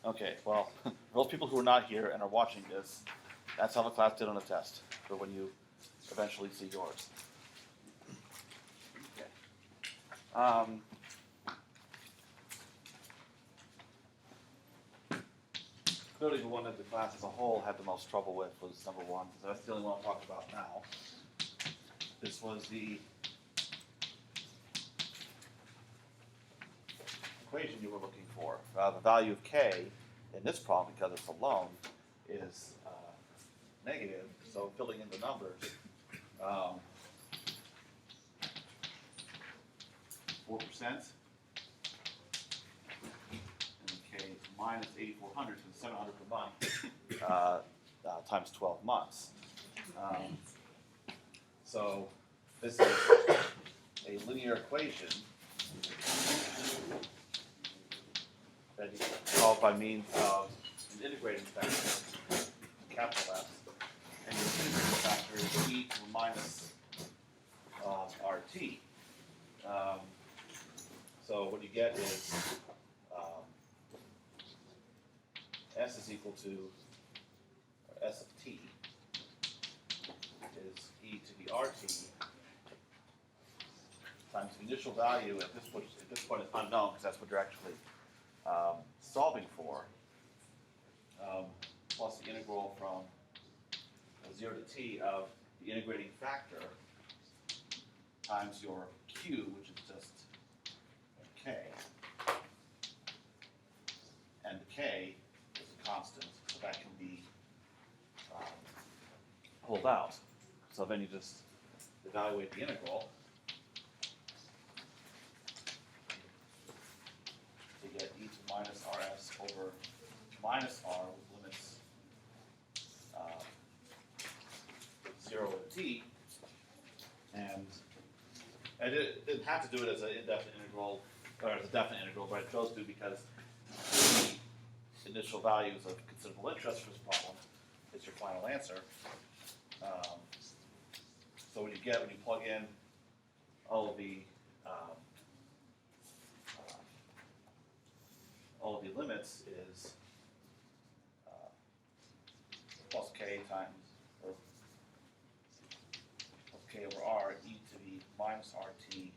Okay, well, for those people who are not here and are watching this, that's how the class did on the test for when you eventually see yours. Okay. Clearly the one that the class as a whole had the most trouble with was number 1, because that's the only one I'll talk about now. This was the equation you were looking for. The value of k in this problem, because it's alone, is negative. So filling in the numbers, 4%, and k minus 8,400, so 700 per month, times 12 months. So this is a linear equation that you can solve by means of an integrating factor, capital F, and your integrating factor is e to the minus rt. So what you get is s is equal to, or s of t is e to the rt times the initial value at this point is unknown because that's what you're actually solving for, plus the integral from 0 to t of the integrating factor times your q, which is just k, and the k is a constant, so that can be pulled out. So then you just evaluate the integral to get e to minus rs over minus r with limits 0 to t, and it didn't have to do it as an indefinite integral or as a definite integral, but it chose to because the initial values of considerable interest for this problem is your final answer. So what you get when you plug in all of the limits is plus k times, or plus k over r e to the minus rt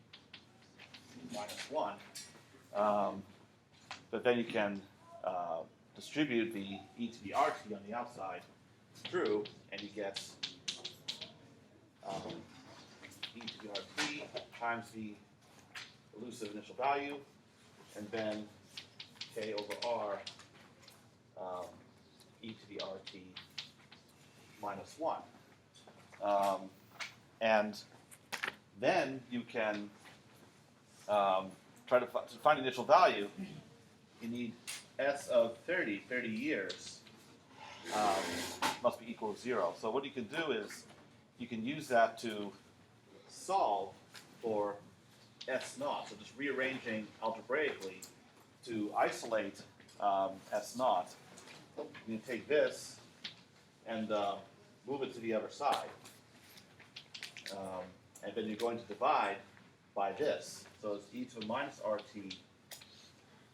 minus 1. But then you can distribute the e to the rt on the outside through, and you get e to the rt times the elusive initial value, and then k over r e to the rt minus 1. And then you can try to find the initial value. You need s of 30 years must be equal to 0. So what you can do is you can use that to solve for s naught. So just rearranging algebraically to isolate s naught. You can take this and move it to the other side. And then you're going to divide by this. So it's e to the minus rt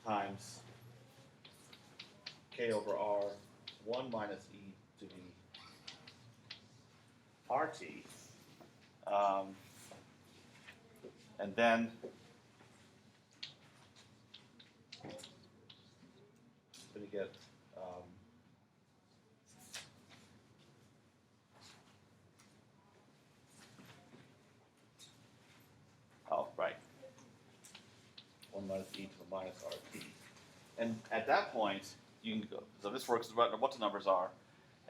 times k over r 1 minus e to the rt. And then you get right, 1 minus e to the minus rt. And at that point, you can go, so this works what the numbers are,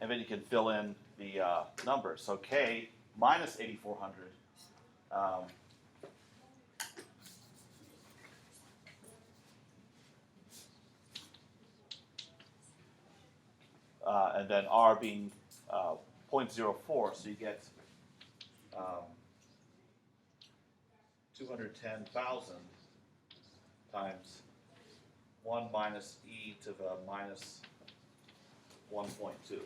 and then you can fill in the numbers. So k minus 8,400 and then r being 0.04, so you get 210,000 times 1 minus e to the minus 1.2.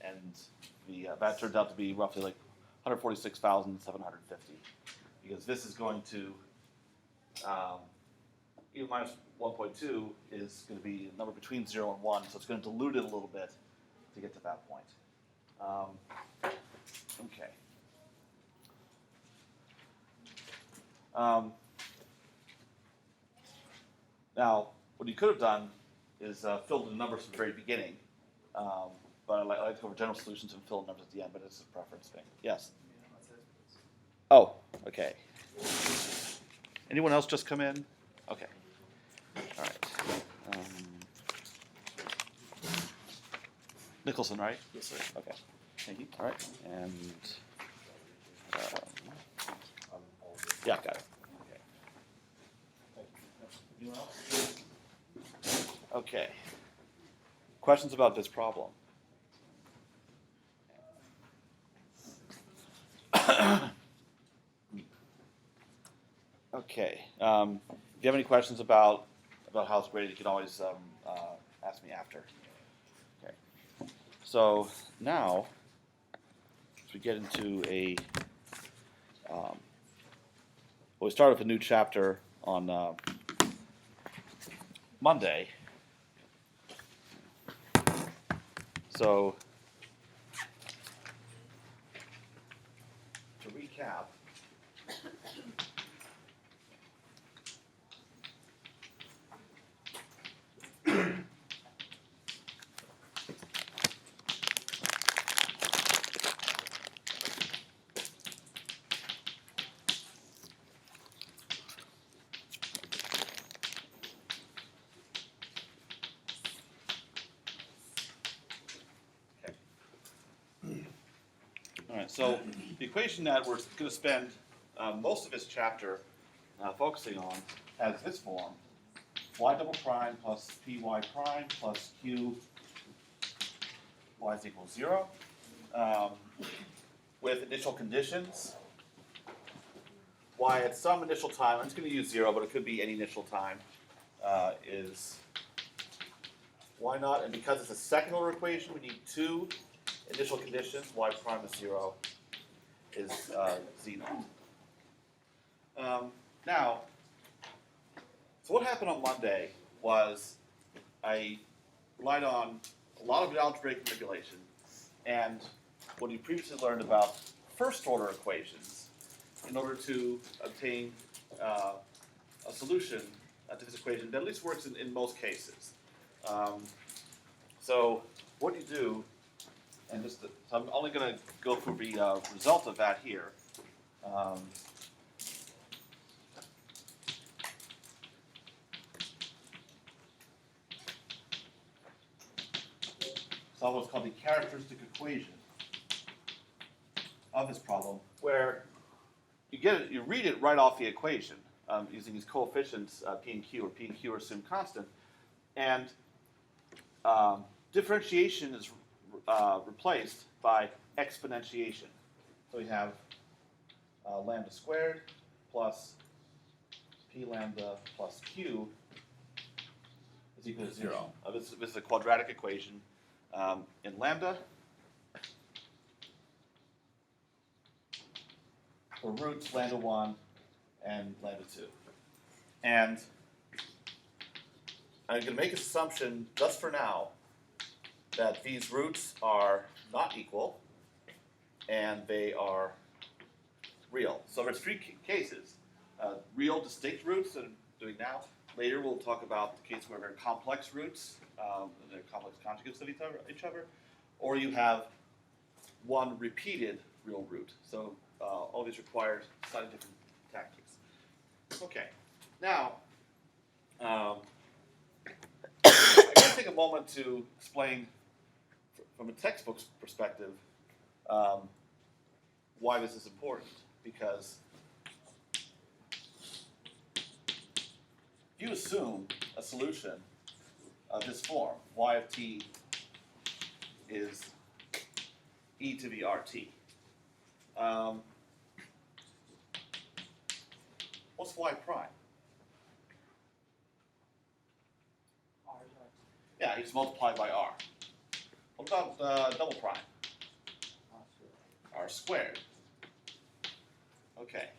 And that turns out to be roughly like 146,750, because this is going to e minus 1.2 is going to be a number between 0 and 1, so it's going to dilute it a little bit to get to that point. Okay. Now, what you could have done is filled in the numbers from the very beginning, but I like to go over general solutions and fill in numbers at the end, but it's a preference thing. Yes? Oh, okay. Anyone else just come in? Okay. All right. Nicholson, right? Yes, sir. Okay. Thank you. All right. And yeah, got it. Okay. Anyone else? Okay. Questions about this problem? Okay. If you have any questions about how it's graded, you can always ask me after. Okay. So now, as we get into well, we start with a new chapter on Monday. So to recap. All right, so the equation that we're going to spend most of this chapter focusing on has this form: y double prime plus py prime plus q y is equal to 0, with initial conditions. Y at some initial time, I'm just going to use 0, but it could be any initial time, is y naught, and because it's a second order equation, we need two initial conditions. Y prime is 0 is z naught. Now, so what happened on Monday was I relied on a lot of algebraic manipulation and what you previously learned about first order equations in order to obtain a solution to this equation that at least works in most cases. So what you do, and so I'm only going to go through the result of that here. Solve what's called the characteristic equation of this problem, where you read it right off the equation using these coefficients p and q, or p and q are assumed constant, and differentiation is replaced by exponentiation. So we have lambda squared plus p lambda plus q is equal to 0. This is a quadratic equation in lambda for roots lambda 1 and lambda 2. And I'm going to make an assumption just for now that these roots are not equal and they are real. So there's three cases: real distinct roots that I'm doing now. Later we'll talk about the case where they're complex roots, they're complex conjugates of each other, or you have one repeated real root. So all these require slightly different tactics. Okay, now I'm going to take a moment to explain from a textbook's perspective why this is important, because if you assume a solution of this form, y of t is e to the rt, what's y prime? Yeah, you just multiply by r. What about double prime? R squared. Okay,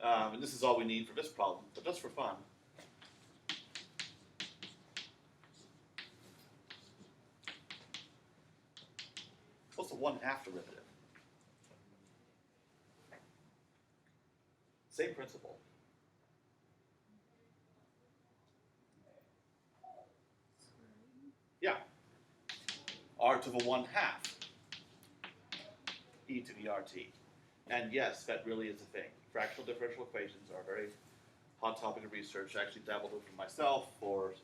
and this is all we need for this problem, but just for fun, 1/2 derivative? Same principle. Yeah. R to the 1/2 e to the RT. And yes, that really is a thing. Fractional differential equations are a very hot topic of research. I actually dabbled with them myself for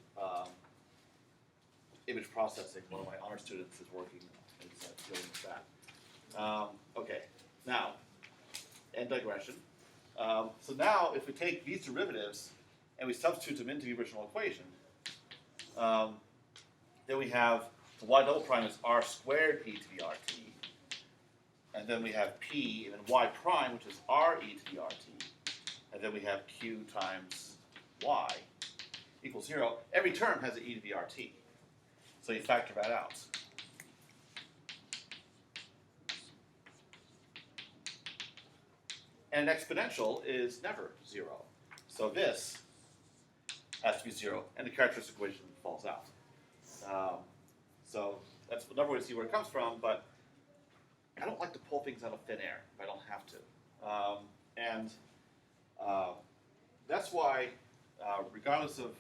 image processing. One of my honor students is working is dealing with that. Okay, now, end digression. So now, if we take these derivatives and we substitute them into the original equation, then we have the y double prime is r squared e to the RT. And then we have p, and then y prime, which is r e to the RT. And then we have q times y equals 0. Every term has an e to the RT. So you factor that out. And an exponential is never 0. So this has to be 0, and the characteristic equation falls out. So that's another way to see where it comes from, but I don't like to pull things out of thin air if I don't have to. That's why, regardless of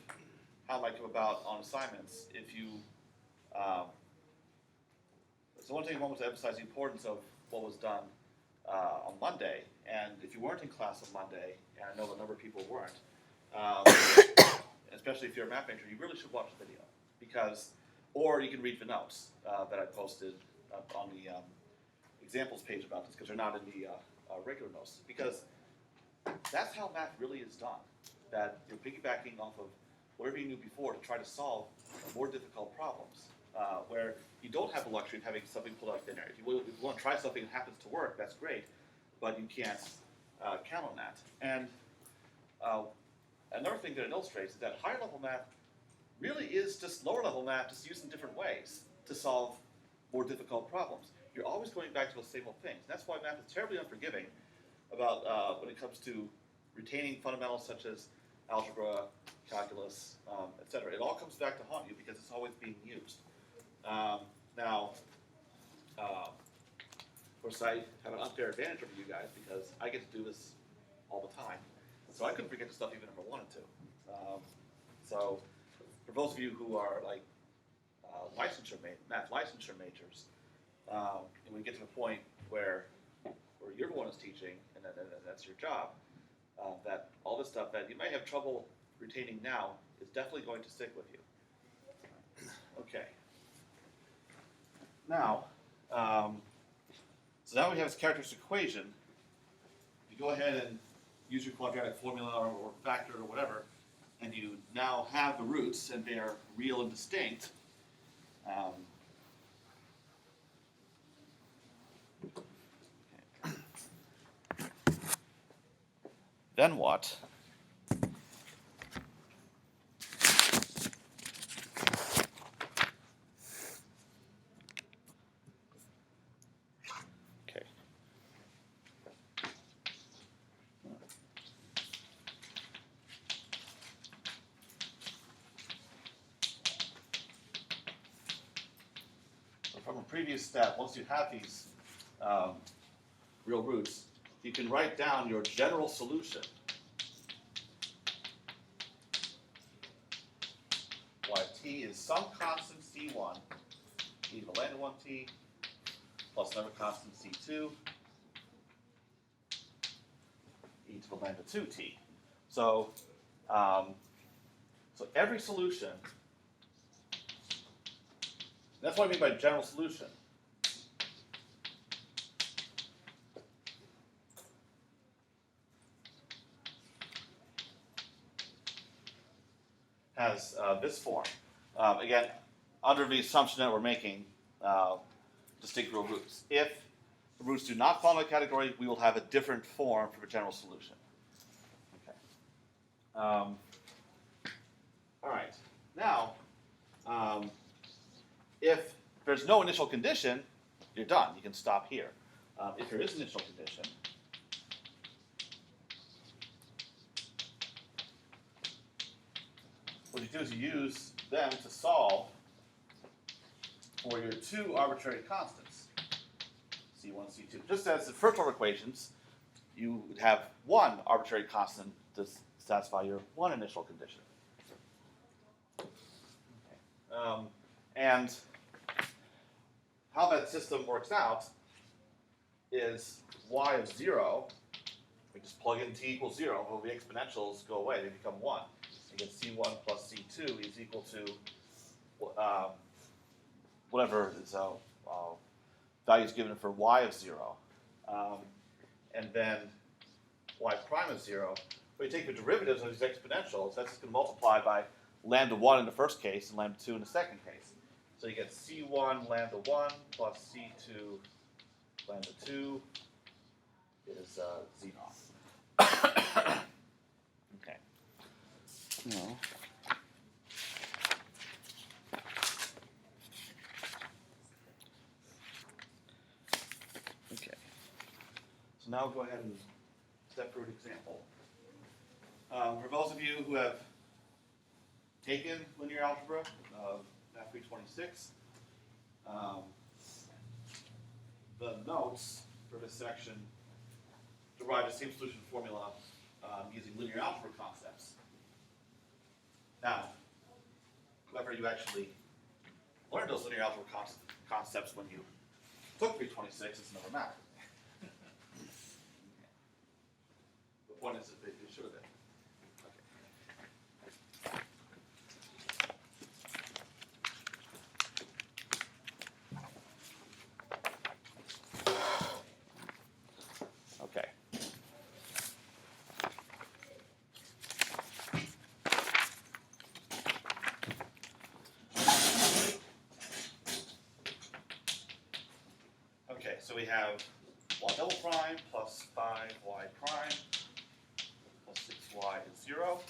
how it might come about on assignments, if you, so one thing I wanted to emphasize the importance of what was done on Monday, and if you weren't in class on Monday, and I know a number of people weren't, especially if you're a math major, you really should watch the video, because, or you can read the notes that I posted on the examples page about this, because they're not in the regular notes, because that's how math really is done, that you're piggybacking off of whatever you knew before to try to solve more difficult problems, where you don't have the luxury of having something pulled out of thin air. If you want to try something that happens to work, that's great, but you can't count on that. And another thing that it illustrates is that higher level math really is just lower level math, just used in different ways to solve more difficult problems. You're always going back to those same old things. That's why math is terribly unforgiving about when it comes to retaining fundamentals such as algebra, calculus, etc. It all comes back to haunt you because it's always being used. Now, of course, I have an unfair advantage over you guys because I get to do this all the time. So I couldn't forget the stuff even if I wanted to. So for those of you who are like math licensure majors, and we get to the point where you're the one who's teaching, and that's your job, that all this stuff that you may have trouble retaining now is definitely going to stick with you. Okay. Now, so now we have this characteristic equation. You go ahead and use your quadratic formula or factor or whatever, and you now have the roots, and they are real and distinct. Then what? Okay. So from a previous step, once you have these real roots, you can write down your general solution. T is some constant C1, e to the lambda 1t, plus another constant C2, e to the lambda 2t. So, so every solution, that's what I mean by general solution. Has this form. Again, under the assumption that we're making distinct real roots. If the roots do not fall in the category, we will have a different form for the general solution. Okay. All right. Now, if there's no initial condition, you're done. You can stop here. If there is an initial condition, what you do is you use them to solve for your two arbitrary constants. C1, C2. Just as the first order equations, you would have one arbitrary constant to satisfy your one initial condition. Okay. And how that system works out is y of 0, we just plug in t equals 0, well, the exponentials go away, they become 1. You get c1 plus c2 is equal to whatever is values given for y of 0. And then y prime of 0. When you take the derivatives of these exponentials, that's just going to multiply by lambda 1 in the first case and lambda 2 in the second case. So you get c1 lambda 1 plus c2 lambda 2 is z naught. Okay. No. Okay. So now go ahead and step through an example. For those of you who have taken linear algebra, Math 326, the notes for this section derive the same solution formula using linear algebra concepts. Now, whether you actually learned those linear algebra concepts when you took 326, it's another matter. The point is that you should have been. Okay. Okay, so we have y double prime plus 5y prime plus 6y is 0,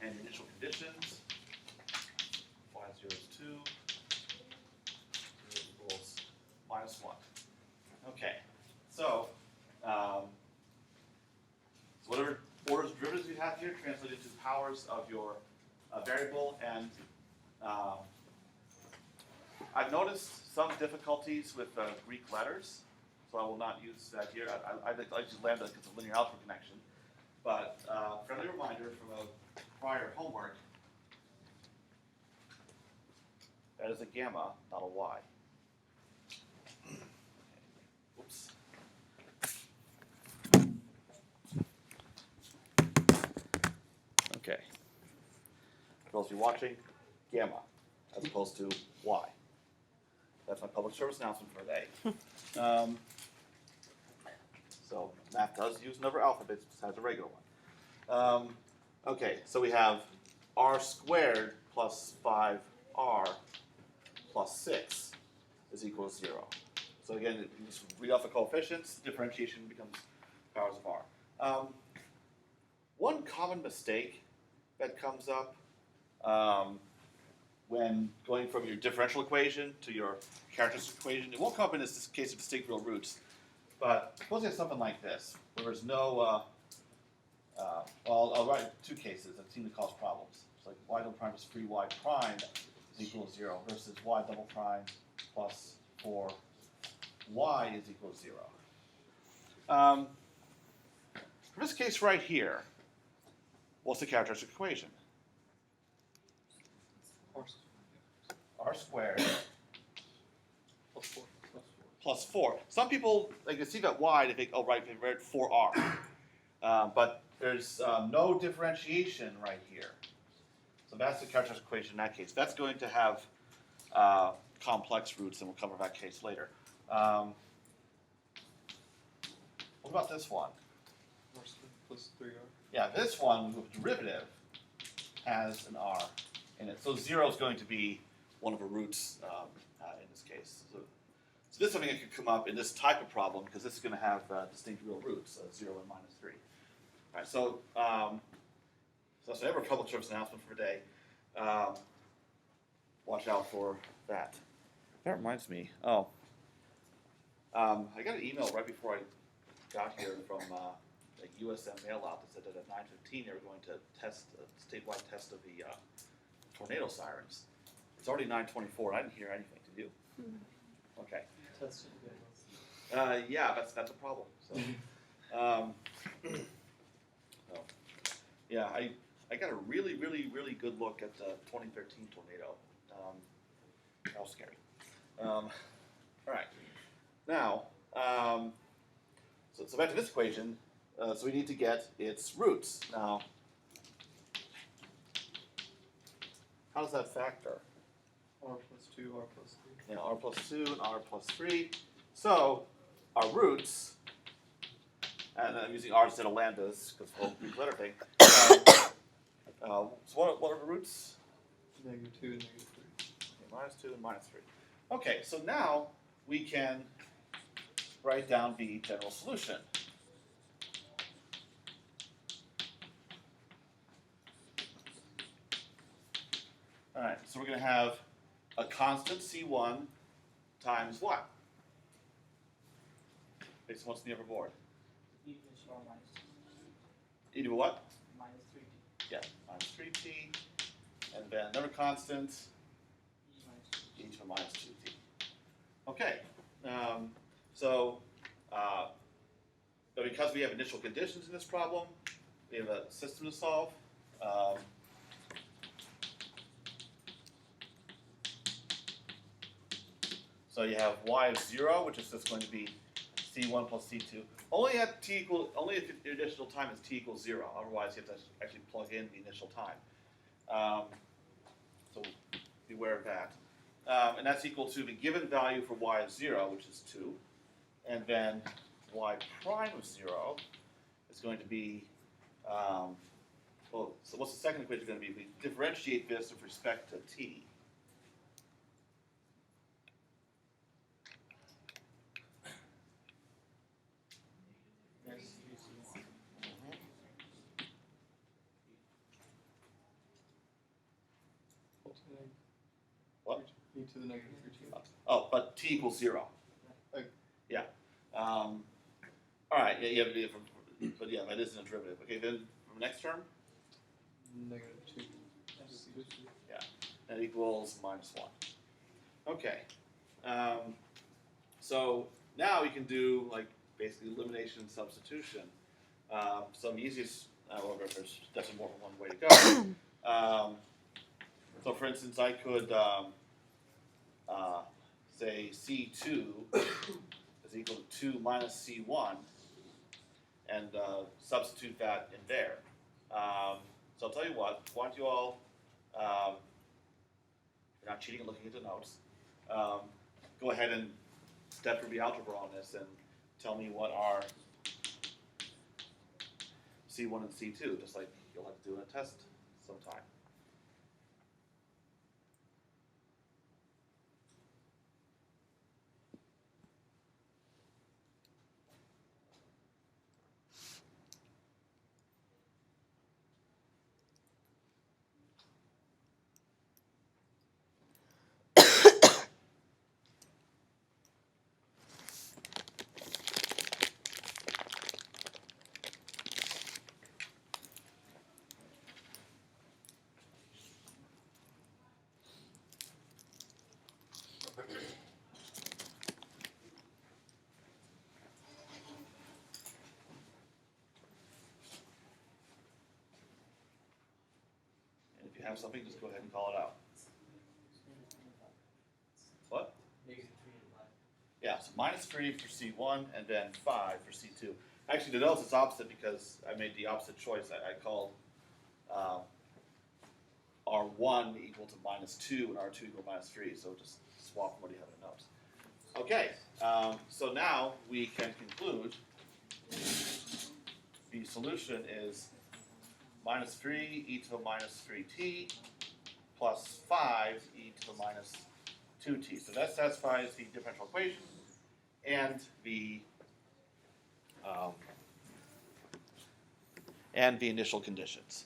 and the initial conditions, y0 is 2, 0 equals minus 1. Okay, so whatever orders of derivatives you have here translate into powers of your variable, and I've noticed some difficulties with Greek letters, so I will not use that here. I like to use lambda because of linear algebra connection, but friendly reminder from a prior homework, that is a gamma, not a y. Oops. Okay. For those of you watching, gamma, as opposed to y. That's my public service announcement for today. So math does use another alphabet besides a regular one. Okay, so we have r squared plus 5r plus 6 is equal to 0. So again, you just read off the coefficients, differentiation becomes powers of r. One common mistake that comes up when going from your differential equation to your characteristic equation, it won't come up in this case of distinct real roots, but suppose you have something like this, where there's no, well, I'll write two cases that seem to cause problems. It's like y double prime plus 3y prime is equal to 0 versus y double prime plus 4y is equal to 0. For this case right here, what's the characteristic equation? R squared plus 4. Some people, like, you see that y, they think, oh, right, they read 4r. But there's no differentiation right here. So that's the characteristic equation in that case. That's going to have complex roots, and we'll cover that case later. What about this one? R plus 3r. Yeah, this one with derivative has an r in it. So 0 is going to be one of the roots in this case. So this is something that could come up in this type of problem because this is going to have distinct real roots, 0 and minus 3. All right, so that's a public service announcement for today. Watch out for that. That reminds me. I got an email right before I got here from a USM mail out that said that at 9:15 they were going to test a statewide test of the tornado sirens. It's already 9:24. I didn't hear anything. Did you? Okay. Yeah, that's a problem. So, so, yeah, I got a really good look at the 2013 tornado. That was scary. All right, now so back to this equation. So we need to get its roots. Now, how does that factor? R plus 2, R plus 3. Yeah, r plus 2 and r plus 3. So our roots, and I'm using r instead of lambdas because the whole Greek letter thing. So what are the roots? -2 and -3. Okay, -2 and -3. Okay, so now we can write down the general solution. All right, so we're going to have a constant C1 times what? Based on what's in the upper board? E to the power minus E to what? minus 3t. Yeah, minus 3t. And then another constant, E minus 2. e to the minus 2t. Okay, so but because we have initial conditions in this problem, we have a system to solve. So you have y of 0, which is just going to be c1 plus c2. Only if your initial time is t equals 0. Otherwise, you have to actually plug in the initial time. So be aware of that. And that's equal to the given value for y of 0, which is 2. And then y prime of 0 is going to be, well, so what's the second equation going to be? We differentiate this with respect to t. That's 3c1. What? E to the -3t. Oh, but t equals 0. Yeah. All right. Yeah. But yeah, that isn't a derivative. Okay. Then from the next term, -2. yeah, that equals -1. Okay. So now we can do like basically elimination substitution. Some easiest, however, there's definitely more than one way to go. So for instance, I could say C2 is equal to 2 minus C1 and substitute that in there. So I'll tell you what, why don't you all, you're not cheating and looking at the notes, go ahead and step through the algebra on this and tell me what are C1 and C2, just like you'll have to do in a test sometime. And if you have something, just go ahead and call it out. What? -3 and 5. Yeah, so -3 for C1 and then 5 for C2. Actually, to notice it's opposite because I made the opposite choice. I called R1 equal to -2 and R2 equal to -3. So just swap from what you have in the notes. Okay, so now we can conclude the solution is -3 e to the -3t plus 5 e to the -2t. So that satisfies the differential equation and the initial conditions.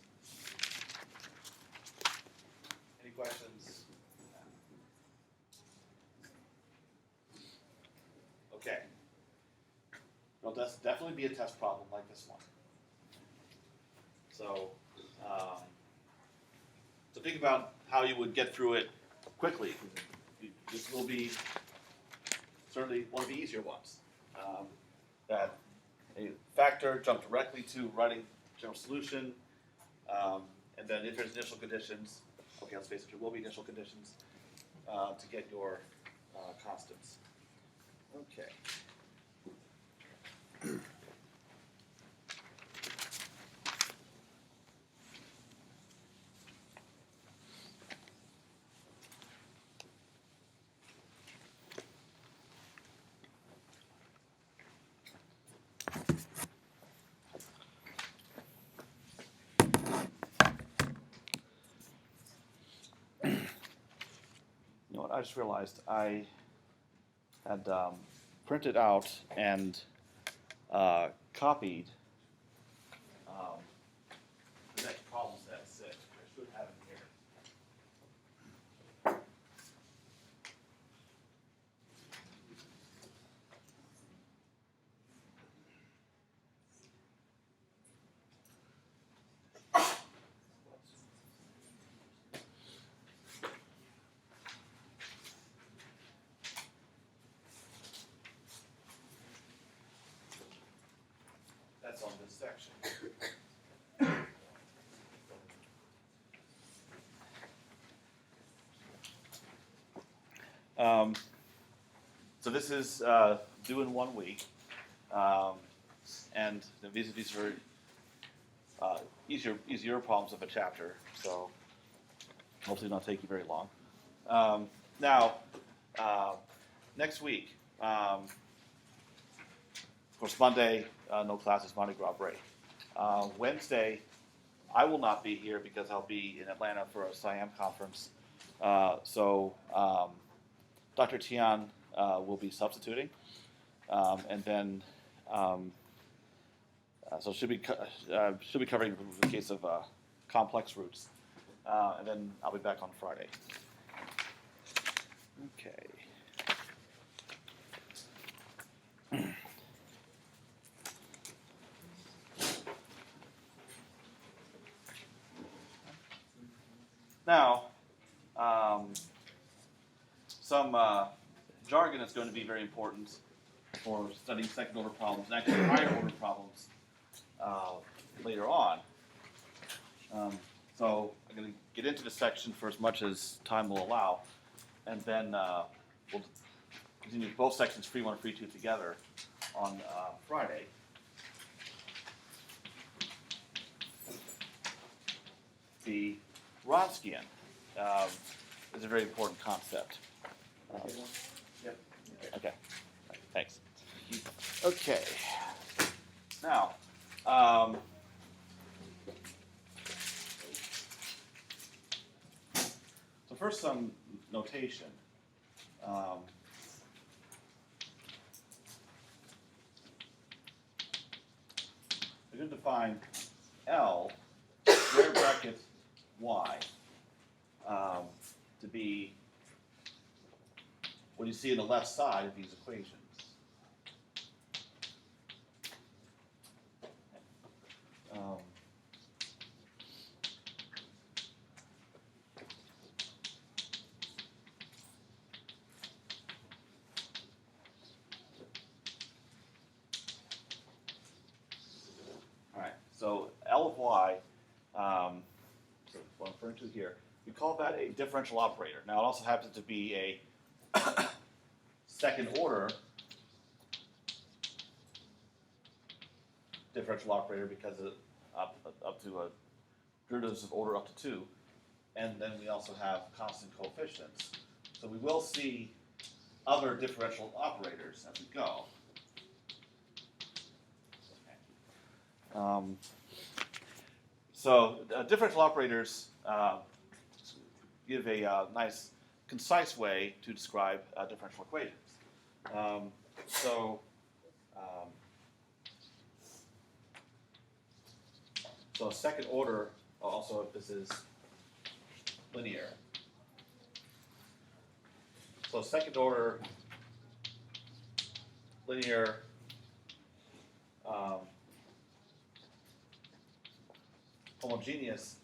Any questions? Okay. There'll definitely be a test problem like this one. So, so think about how you would get through it quickly. This will be certainly one of the easier ones. that a factor jump directly to writing general solution, and then if there's initial conditions, okay, let's face it, there will be initial conditions to get your constants. Okay. You know what? I just realized I had printed out and copied the next problem set 6. I should have it here. That's on this section. So this is due in 1 week, and these are easier problems of a chapter, so hopefully not take you very long. Now, next week, of course, Monday, no classes, Mardi Gras break. Wednesday, I will not be here because I'll be in Atlanta for a SIAM conference. So Dr. Tian will be substituting, and then so should be covering the case of complex roots, and then I'll be back on Friday. Okay. Now, some jargon is going to be very important for studying second order problems and actually higher order problems later on. So I'm going to get into this section for as much as time will allow, and then we'll continue both sections, free 1 and free 2, together on Friday. The Wronskian is a very important concept. Yep. Okay, thanks. Okay, now, so first some notation. We're going to define L square bracket Y to be what you see on the left side of these equations. All right, so L of Y, so what I'm referring to here, we call that a differential operator. Now it also happens to be a second order differential operator because of up to derivatives of order up to 2, and then we also have constant coefficients. So we will see other differential operators as we go. So differential operators give a nice, concise way to describe differential equations. So second order, also if this is linear. So second order linear homogeneous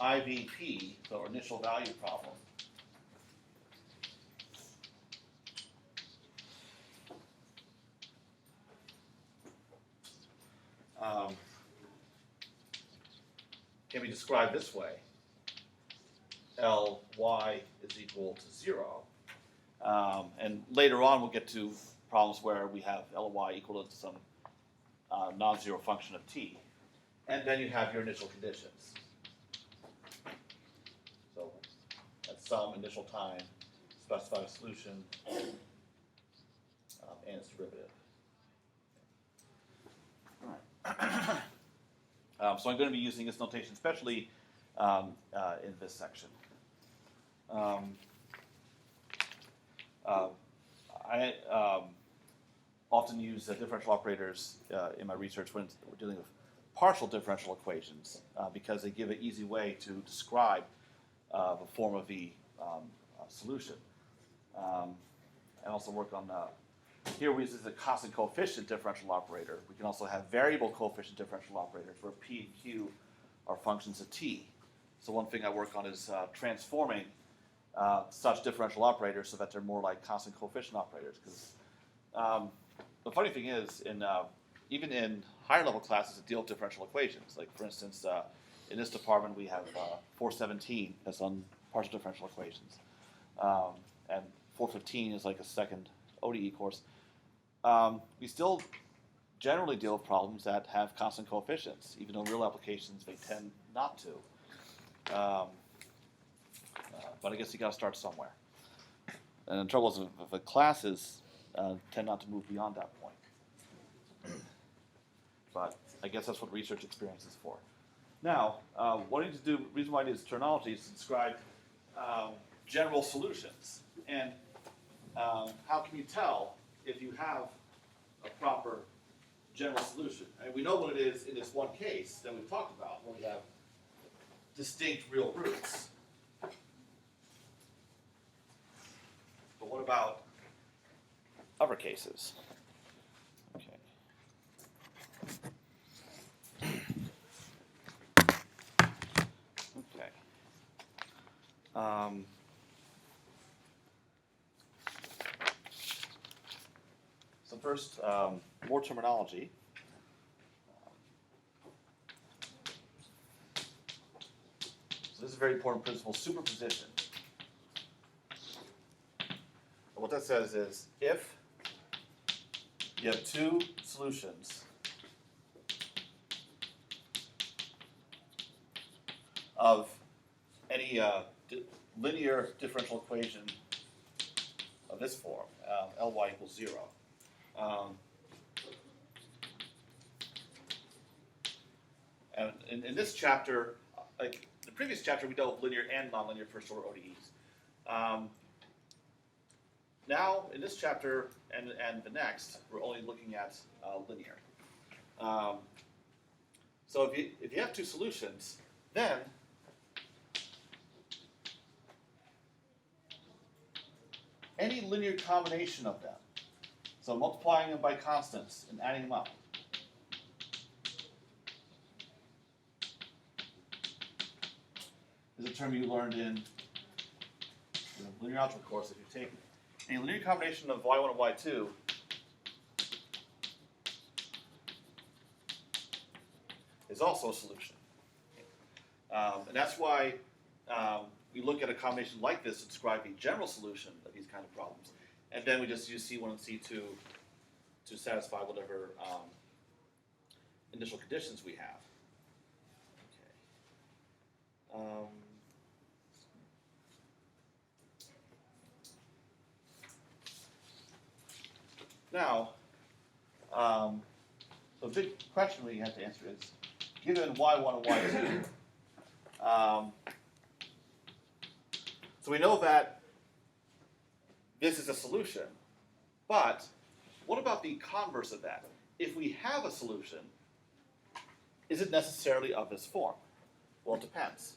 IVP, so initial value problem, can be described this way. Ly is equal to 0. And later on we'll get to problems where we have Ly equal to some non-zero function of t. And then you have your initial conditions. So at some initial time, specify a solution and its derivative. All right. So I'm going to be using this notation, especially in this section. I often use differential operators in my research when we're dealing with partial differential equations because they give an easy way to describe the form of the solution. And also work on here we use a constant coefficient differential operator. We can also have variable coefficient differential operators where p and q are functions of t. So one thing I work on is transforming such differential operators so that they're more like constant coefficient operators. Because the funny thing is, even in higher level classes that deal with differential equations, like for instance, in this department we have 417 that's on partial differential equations, and 415 is like a second ODE course. We still generally deal with problems that have constant coefficients, even though in real applications they tend not to. But I guess you got to start somewhere. And the trouble is, the classes tend not to move beyond that point. But I guess that's what research experience is for. Now, what I need to do, the reason why I need this terminology is to describe general solutions. And how can you tell if you have a proper general solution? And we know what it is in this one case that we've talked about, where we have distinct real roots. But what about other cases? Okay. Okay. So first, more terminology. So this is a very important principle, superposition. And what that says is, if you have two solutions of any linear differential equation of this form, Ly equals 0. And in this chapter, like the previous chapter, we dealt with linear and nonlinear first order ODEs. Now, in this chapter and the next, we're only looking at linear. So if you have two solutions, then any linear combination of them, so multiplying them by constants and adding them up, is a term you learned in the linear algebra course if you've taken it. A linear combination of y1 and y2 is also a solution. And that's why we look at a combination like this to describe a general solution of these kind of problems. And then we just use C1 and C2 to satisfy whatever initial conditions we have. Okay. Now, the big question we have to answer is, given y1 and y2, so we know that this is a solution, but what about the converse of that? If we have a solution, is it necessarily of this form? Well, it depends.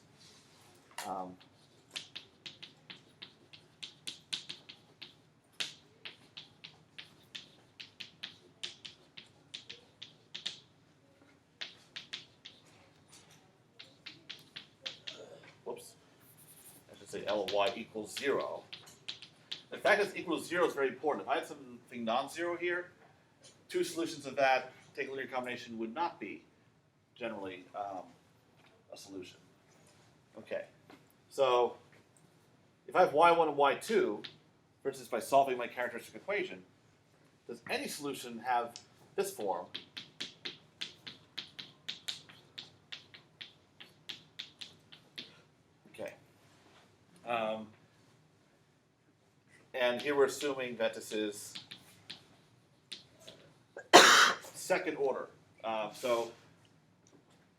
I should say Ly equals 0. The fact that it's equal to 0 is very important. If I had something non-zero here, two solutions of that, take a linear combination, would not be generally a solution. Okay, so if I have y1 and y2, for instance, by solving my characteristic equation, does any solution have this form? Okay. And here we're assuming that this is second order. So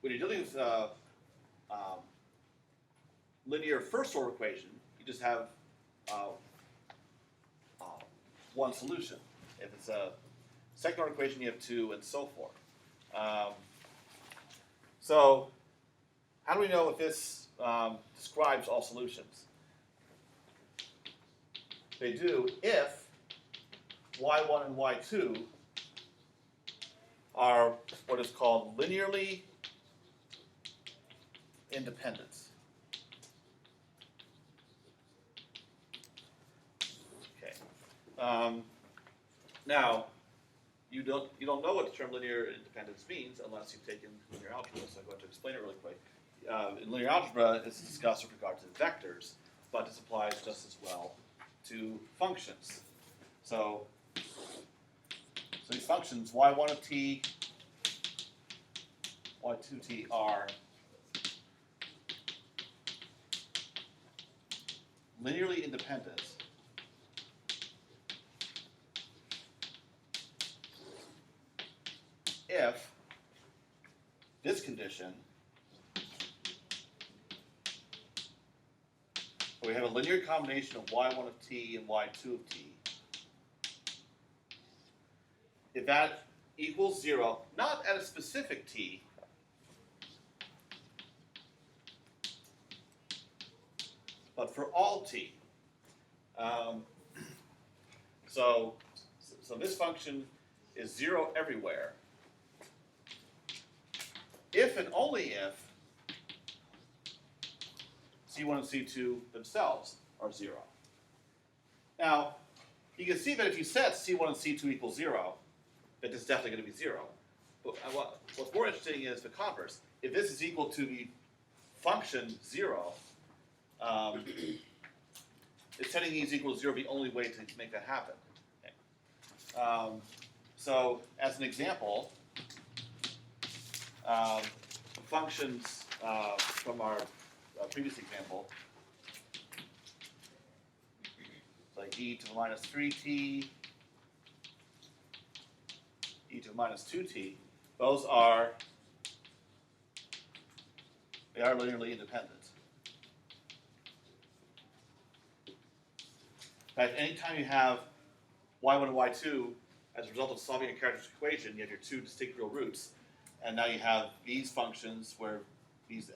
when you're dealing with linear first order equation, you just have one solution. If it's a second order equation, you have two, and so forth. So how do we know if this describes all solutions? They do if y1 and y2 are what is called linearly independent. Okay. Now, you don't know what the term linear independence means unless you've taken linear algebra. So I'm going to explain it really quick. In linear algebra, it's discussed with regard to vectors, but this applies just as well to functions. So these functions, y1 of t, y2t are linearly independent if this condition, we have a linear combination of y1 of t and y2 of t. If that equals 0, not at a specific t, but for all t. So this function is 0 everywhere. If and only if C1 and C2 themselves are 0. Now, you can see that if you set C1 and C2 equals 0, that this is definitely going to be 0. But what's more interesting is the converse. If this is equal to the function 0, is setting these equals 0 the only way to make that happen? Okay. So, as an example, functions from our previous example, like e to the minus 3t, e to the minus 2t, those are linearly independent. In fact, anytime you have y1 and y2 as a result of solving a characteristic equation, you have your two distinct real roots, and now you have these functions where these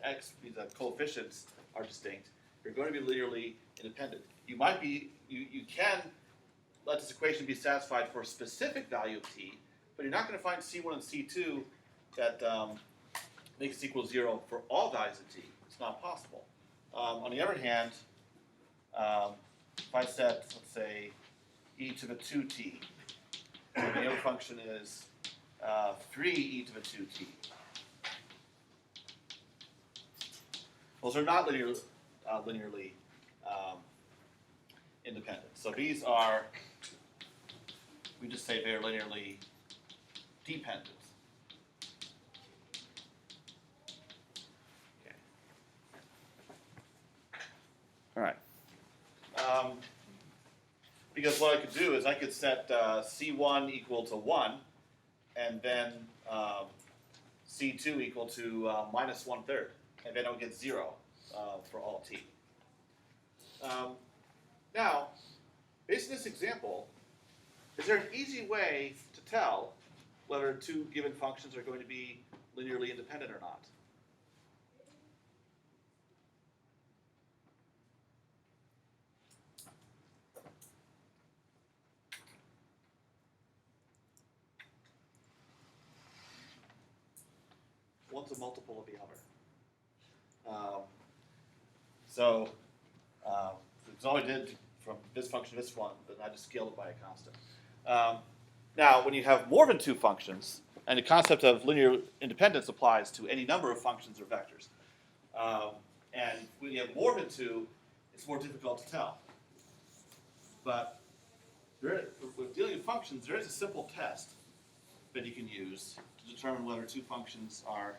coefficients are distinct. You're going to be linearly independent. You can let this equation be satisfied for a specific value of t, but you're not going to find C1 and C2 that makes it equal 0 for all values of t. It's not possible. On the other hand, if I set, let's say, e to the 2t, and the other function is 3e to the 2t. Those are not linearly independent. So these are, we just say they're linearly dependent. Okay. All right. Because what I could do is I could set C1 equal to 1, and then C2 equal to minus 1/3, and then I'll get 0 for all t. Now, based on this example, is there an easy way to tell whether two given functions are going to be linearly independent or not? One's a multiple of the other. So all I did from this function to this one, then I just scaled it by a constant. Now, when you have more than two functions, and the concept of linear independence applies to any number of functions or vectors. And when you have more than 2, it's more difficult to tell. But with dealing with functions, there is a simple test that you can use to determine whether 2 functions are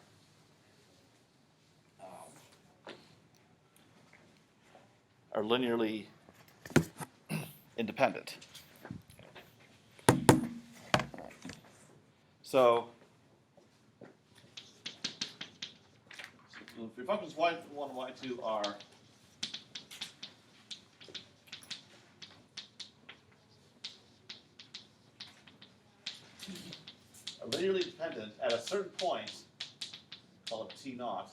linearly independent. So if your functions y1 and y2 are linearly dependent at a certain point, call it t naught,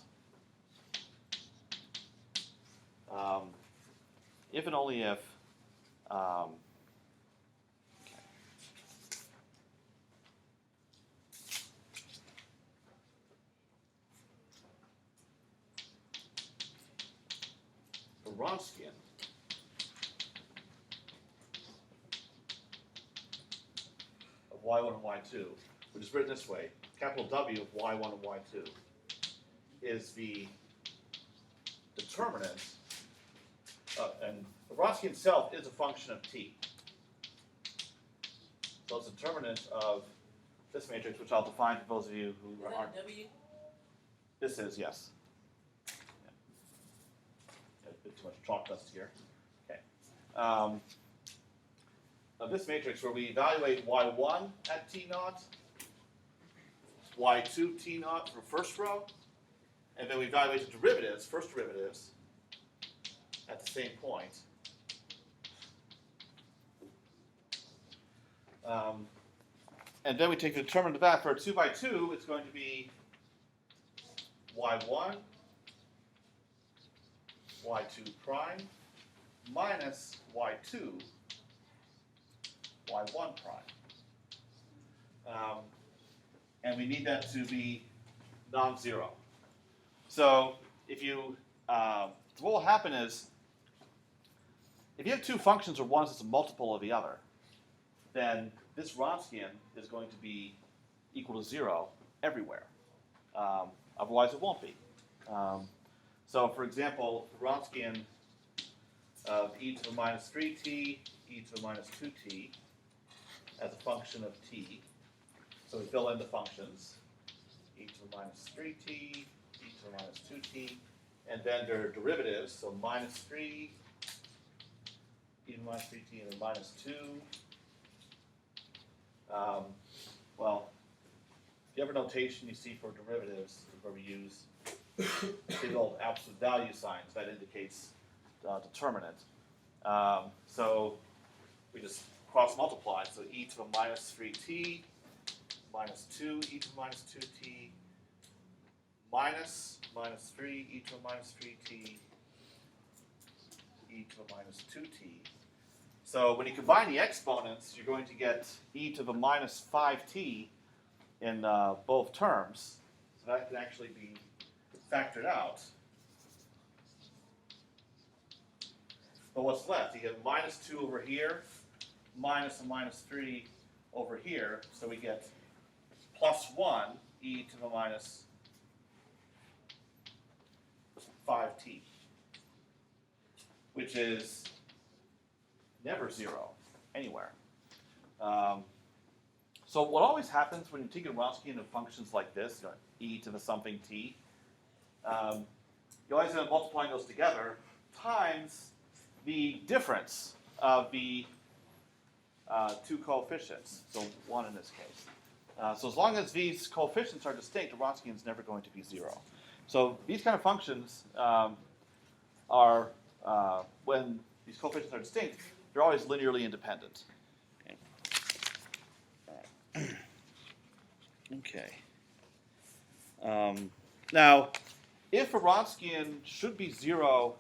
if and only if the Wronskian of y1 and y2, which is written this way, capital W of y1 and y2, is the determinant, and the Wronskian itself is a function of t. So it's a determinant of this matrix, which I'll define for those of you who Is aren't. that W? This is, yes. Yeah. A bit too much chalk dust here. Okay. Of this matrix, where we evaluate y1 at t naught, y2 t naught for first row, and then we evaluate the derivatives, first derivatives, at the same point. And then we take the determinant of that. For a 2 by 2, it's going to be y1, y2 prime, minus y2, y1 prime. And we need that to be non-zero. So if you, so what will happen is, if you have 2 functions or one that's a multiple of the other, then this Wronskian is going to be equal to 0 everywhere. Otherwise, it won't be. So, for example, the Wronskian of e to the minus 3t, e to the minus 2t as a function of t. So we fill in the functions, e to the minus 3t, e to the minus 2t, and then their derivatives, so minus 3, e to the minus 3t, and then minus 2. Well, the other notation you see for derivatives is where we use big old absolute value signs. That indicates determinant. So we just cross multiply. So e to the minus 3t minus 2 e to the minus 2t minus 3 e to the minus 3t e to the minus 2t. So when you combine the exponents, you're going to get e to the minus 5t in both terms. So that can actually be factored out. But what's left? You get minus 2 over here, minus a minus 3 over here. So we get plus 1 e to the minus 5t, which is never 0 anywhere. So what always happens when you take a Wronskian of functions like this, e to the something t, you always end up multiplying those together times the difference of the 2 coefficients, so 1 in this case. So as long as these coefficients are distinct, the Wronskian is never going to be 0. So these kind of functions are, when these coefficients are distinct, they're always linearly independent. Okay. Now, if a Wronskian should be 0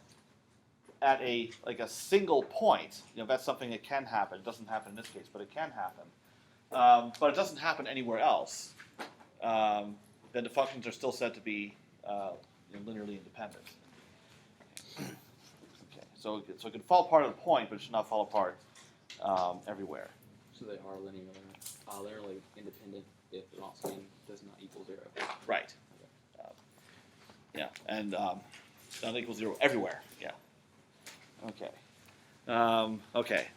at a single point, that's something that can happen. It doesn't happen in this case, but it can happen. But it doesn't happen anywhere else. Then the functions are still said to be linearly independent. Okay. So it can fall apart at a point, but it should not fall apart everywhere. So they are linear. They're like independent if the Wronskian does not equal 0. Right. Yeah, and not equals 0 everywhere. Yeah. Okay. Okay.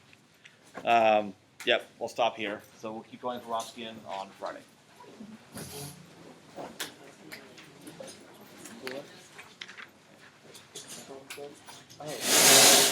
Yep, we'll stop here. So we'll keep going for Romskian on Friday. Oh.